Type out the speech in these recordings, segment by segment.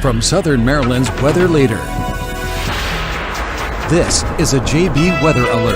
From Southern Maryland's weather leader, this is a JB Weather Alert.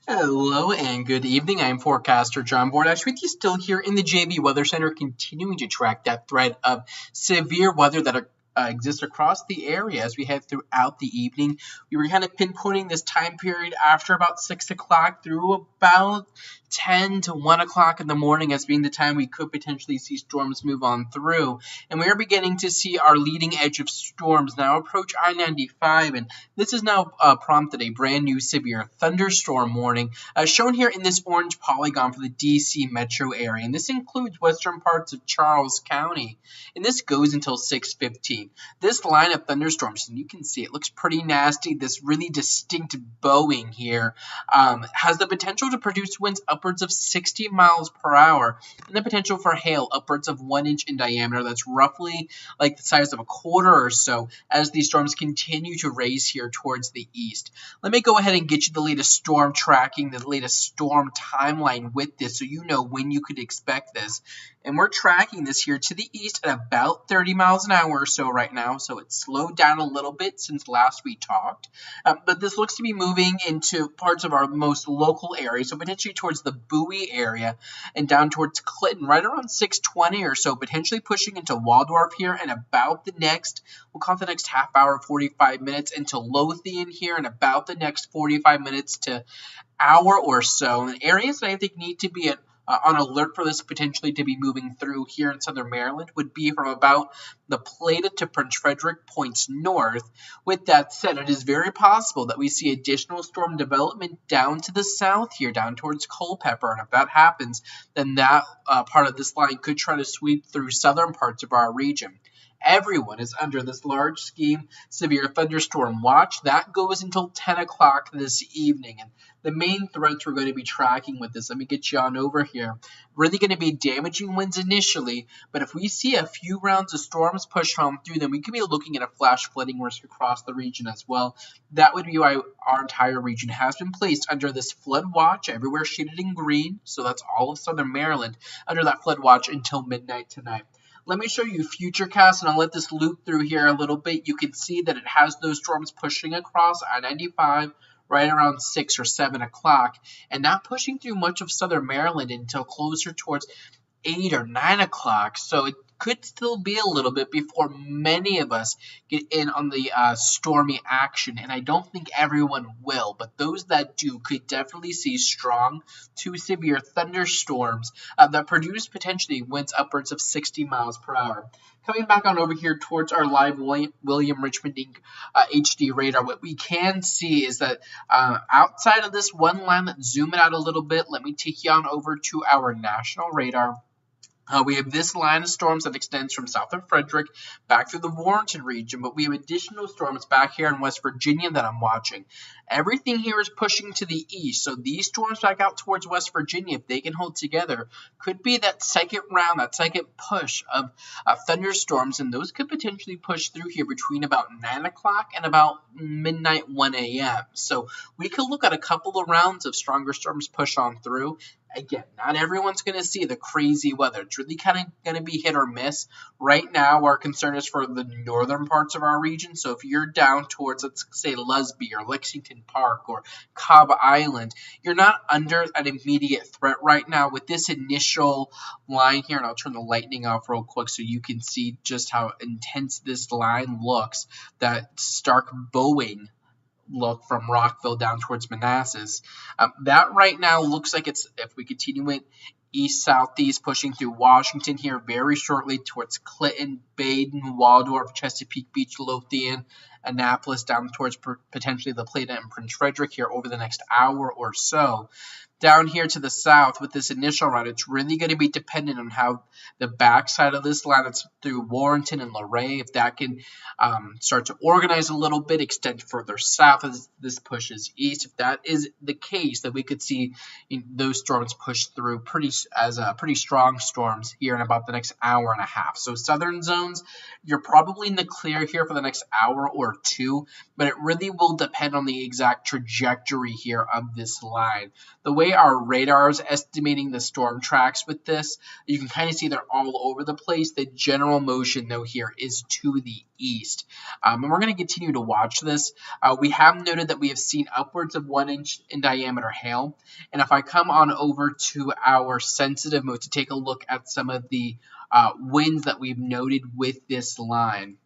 Hello and good evening. I'm Forecaster John Bordash with you still here in the JB Weather Center, continuing to track that thread of severe weather that exists across the area as we head throughout the evening. We were kind of pinpointing this time period after about 6 o'clock through about 10 to 1 o'clock in the morning as being the time we could potentially see storms move on through. And we are beginning to see our leading edge of storms now approach I-95, and this has now prompted a brand new severe thunderstorm warning shown here in this orange polygon for the DC metro area. And this includes western parts of Charles County, and this goes until 6:15. This line of thunderstorms, and you can see it looks pretty nasty, this really distinct bowing here, has the potential to produce winds upwards of 60 miles per hour and the potential for hail upwards of 1 inch in diameter. That's roughly like the size of a quarter or so as these storms continue to raise here towards the east. Let me go ahead and get you the latest storm tracking, the latest storm timeline with this so you know when you could expect this. And we're tracking this here to the east at about 30 miles an hour or so right now, so it's slowed down a little bit since last we talked. But this looks to be moving into parts of our most local areas, so potentially towards the Bowie area and down towards Clinton, right around 6:20 or so, potentially pushing into Waldorf here and about the next, we'll call it the next half hour, 45 minutes, into Lothian here and about the next 45 minutes to hour or so. And areas that I think need to be on alert for this potentially to be moving through here in southern Maryland would be from about the Plata to Prince Frederick points north. With that said, it is very possible that we see additional storm development down to the south here, down towards Culpeper. And if that happens, then that part of this line could try to sweep through southern parts of our region. Everyone is under this large scheme severe thunderstorm watch. That goes until 10 o'clock this evening. And the main threats we're going to be tracking with this, let me get you on over here, really going to be damaging winds initially, but if we see a few rounds of storms push home through, then we could be looking at a flash flooding risk across the region as well. That would be why our entire region has been placed under this flood watch, everywhere shaded in green, so that's all of southern Maryland, under that flood watch until midnight tonight. Let me show you Futurecast, and I'll let this loop through here a little bit. You can see that it has those storms pushing across I-95 right around 6 or 7 o'clock, and not pushing through much of southern Maryland until closer towards 8 or 9 o'clock. So it could still be a little bit before many of us get in on the stormy action, and I don't think everyone will, but those that do could definitely see strong to severe thunderstorms that produce potentially winds upwards of 60 miles per hour. Coming back on over here towards our live William Richmond Inc. HD radar, what we can see is that outside of this one line, let's zoom it out a little bit. Let me take you on over to our national radar. We have this line of storms that extends from south of Frederick back through the Warrenton region, but we have additional storms back here in West Virginia that I'm watching. Everything here is pushing to the east, so these storms back out towards West Virginia, if they can hold together, could be that second round, that second push of thunderstorms, and those could potentially push through here between about 9 o'clock and about midnight, 1 a.m. So we could look at a couple of rounds of stronger storms push on through. Again, not everyone's going to see the crazy weather. It's really kind of going to be hit or miss. Right now, our concern is for the northern parts of our region. So if you're down towards, let's say, Lusby or Lexington Park or Cobb Island, you're not under an immediate threat right now with this initial line here. And I'll turn the lightning off real quick so you can see just how intense this line looks. That stark bowing look from Rockville down towards Manassas. That right now looks like it's, if we continue it east-southeast, pushing through Washington here very shortly towards Clinton, Baden, Waldorf, Chesapeake Beach, Lothian, Annapolis, down towards potentially the Plata and Prince Frederick here over the next hour or so. Down here to the south with this initial route, it's really going to be dependent on how the backside of this line, it's through Warrenton and Luray, if that can start to organize a little bit, extend further south as this pushes east. If that is the case, then we could see those storms push through pretty strong storms here in about the next hour and a half. So southern zones, you're probably in the clear here for the next hour or two, but it really will depend on the exact trajectory here of this line. The way way our radar is estimating the storm tracks with this, you can kind of see they're all over the place. The general motion, though, here is to the east. And we're going to continue to watch this. We have noted that we have seen upwards of 1 inch in diameter hail. And if I come on over to our sensitive mode to take a look at some of the winds that we've noted with this line,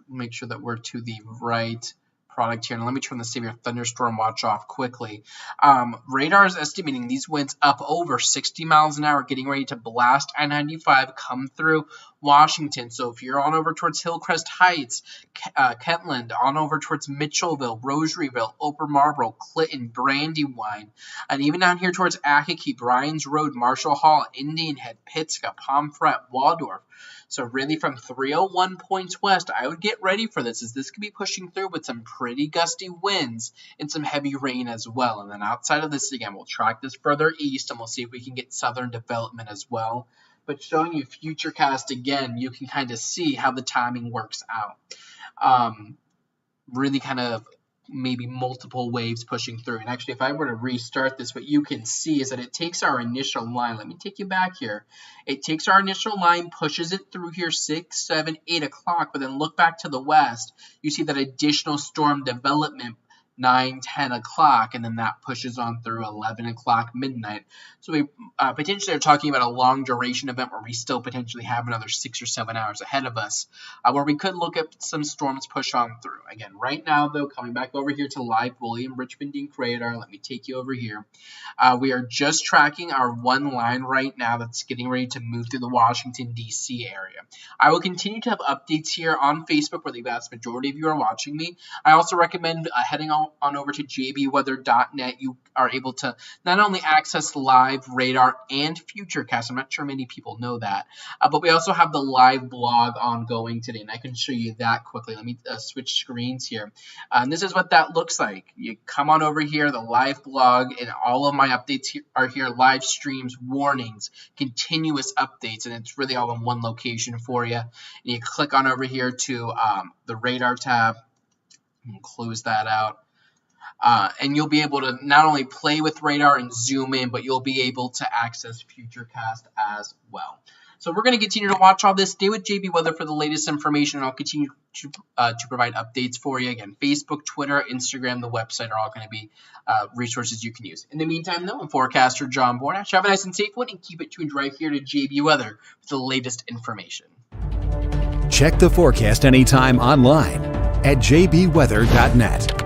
make sure that we're to the right product here. Now let me turn the severe thunderstorm watch off quickly. Radar is estimating these winds up over 60 miles an hour, getting ready to blast I-95, come through Washington. So if you're on over towards Hillcrest Heights, Kentland, on over towards Mitchellville, Rosaryville, Upper Marlboro, Clinton, Brandywine, and even down here towards Akakeep, Bryan's Road, Marshall Hall, Indian Head, Pittsburgh, Pomfret, Waldorf. So really from 301 points west, I would get ready for this, as this could be pushing through with some pretty gusty winds and some heavy rain as well. And then outside of this, again, we'll track this further east and we'll see if we can get southern development as well. But showing you Futurecast again, you can kind of see how the timing works out. Really kind of maybe multiple waves pushing through. And actually, if I were to restart this, what you can see is that it takes our initial line. Let me take you back here. It takes our initial line, pushes it through here 6, 7, 8 o'clock, but then look back to the west. You see that additional storm development 9, 10 o'clock, and then that pushes on through 11 o'clock, midnight. So we potentially are talking about a long duration event where we still potentially have another 6 or 7 hours ahead of us, where we could look at some storms push on through. Again, right now, though, coming back over here to live William Richmond Dink radar, let me take you over here. We are just tracking our one line right now that's getting ready to move through the Washington, D.C. area. I will continue to have updates here on Facebook where the vast majority of you are watching me. I also recommend heading on over to jbweather.net. You are able to not only access live radar and Futurecast. I'm not sure many people know that, but we also have the live blog ongoing today, and I can show you that quickly. Let me switch screens here. And this is what that looks like. You come on over here, the live blog, and all of my updates are here, live streams, warnings, continuous updates, and it's really all in one location for you. And you click on over here to the radar tab and close that out. And you'll be able to not only play with radar and zoom in, but you'll be able to access Futurecast as well. So we're going to continue to watch all this. Stay with JB Weather for the latest information, and I'll continue to provide updates for you. Again, Facebook, Twitter, Instagram, the website are all going to be resources you can use. In the meantime, though, I'm Forecaster John Bordash. Have a nice and safe one, and keep it tuned right here to JB Weather for the latest information. Check the forecast anytime online at jbweather.net.